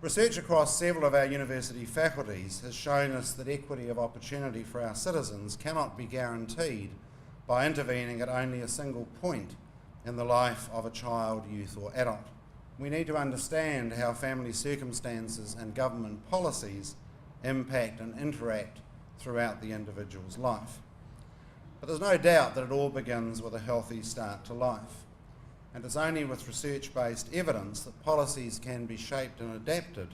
Research across several of our university faculties has shown us that equity of opportunity for our citizens cannot be guaranteed by intervening at only a single point in the life of a child, youth or adult. We need to understand how family circumstances and government policies impact and interact throughout the individual's life. But there's no doubt that it all begins with a healthy start to life. And it's only with research-based evidence that policies can be shaped and adapted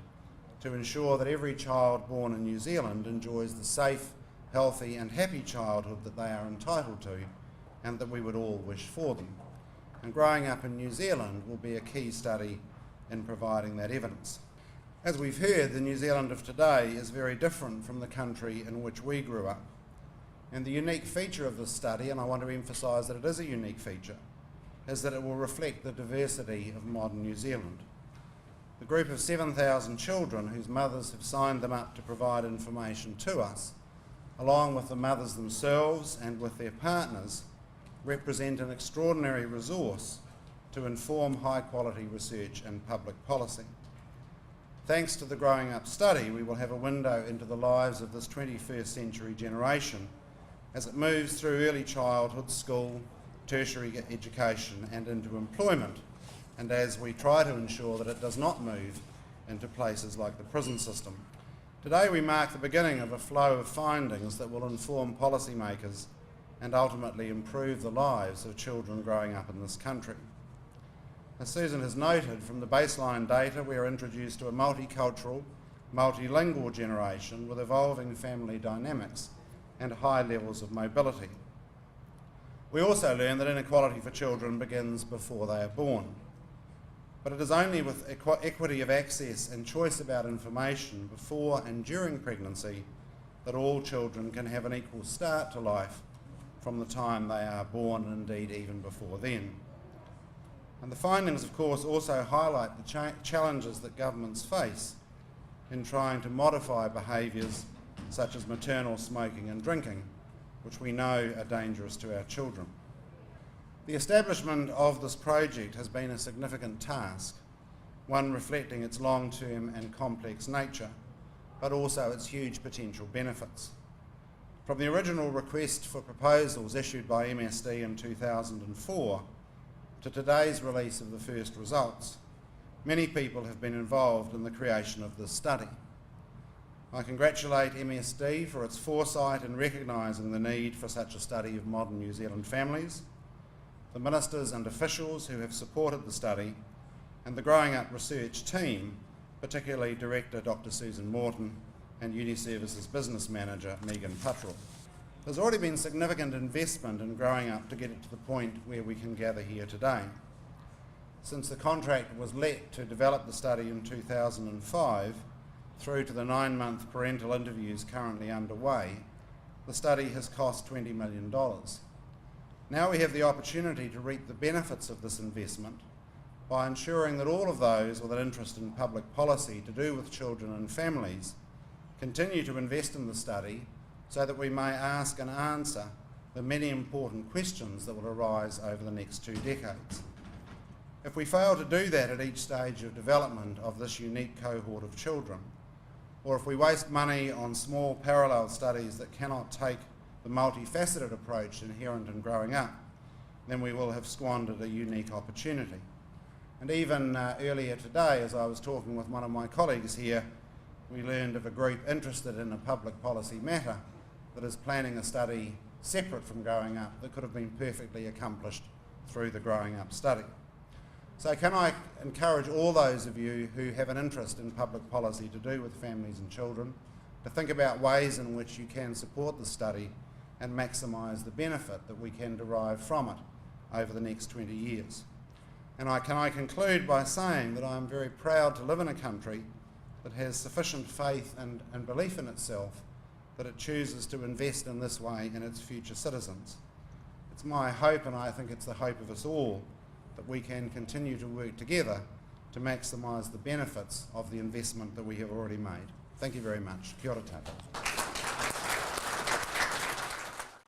to ensure that every child born in New Zealand enjoys the safe, healthy and happy childhood that they are entitled to and that we would all wish for them. And growing up in New Zealand will be a key study in providing that evidence. As we've heard, the New Zealand of today is very different from the country in which we grew up. And the unique feature of this study, and I want to emphasise that it is a unique feature, is that it will reflect the diversity of modern New Zealand. The group of 7,000 children whose mothers have signed them up to provide information to us, along with the mothers themselves and with their partners, represent an extraordinary resource to inform high-quality research and public policy. Thanks to the Growing Up study, we will have a window into the lives of this 21st century generation as it moves through early childhood, school, tertiary education and into employment, and as we try to ensure that it does not move into places like the prison system. Today we mark the beginning of a flow of findings that will inform policymakers and ultimately improve the lives of children growing up in this country. As Susan has noted, from the baseline data we are introduced to a multicultural, multilingual generation with evolving family dynamics and high levels of mobility. We also learn that inequality for children begins before they are born. But it is only with equity of access and choice about information before and during pregnancy that all children can have an equal start to life from the time they are born, and indeed even before then. And the findings, of course, also highlight the challenges that governments face in trying to modify behaviours such as maternal smoking and drinking, which we know are dangerous to our children. The establishment of this project has been a significant task, one reflecting its long-term and complex nature, but also its huge potential benefits. From the original request for proposals issued by MSD in 2004 to today's release of the first results, many people have been involved in the creation of this study. I congratulate MSD for its foresight in recognising the need for such a study of modern New Zealand families, the ministers and officials who have supported the study, and the Growing Up research team, particularly Director Dr. Susan Morton and Uniservices Business Manager Megan Puttrell. There's already been significant investment in Growing Up to get it to the point where we can gather here today. Since the contract was let to develop the study in 2005, through to the 9-month parental interviews currently underway, the study has cost $20 million. Now we have the opportunity to reap the benefits of this investment by ensuring that all of those with an interest in public policy to do with children and families continue to invest in the study so that we may ask and answer the many important questions that will arise over the next 2 decades. If we fail to do that at each stage of development of this unique cohort of children, or if we waste money on small parallel studies that cannot take the multifaceted approach inherent in growing up, then we will have squandered a unique opportunity. And even earlier today, as I was talking with one of my colleagues here, we learned of a group interested in a public policy matter that is planning a study separate from Growing Up that could have been perfectly accomplished through the Growing Up study. So can I encourage all those of you who have an interest in public policy to do with families and children to think about ways in which you can support the study and maximise the benefit that we can derive from it over the next 20 years. And can I conclude by saying that I'm very proud to live in a country that has sufficient faith and belief in itself that it chooses to invest in this way in its future citizens. It's my hope, and I think it's the hope of us all, that we can continue to work together to maximise the benefits of the investment that we have already made. Thank you very much. Kia ora tātou.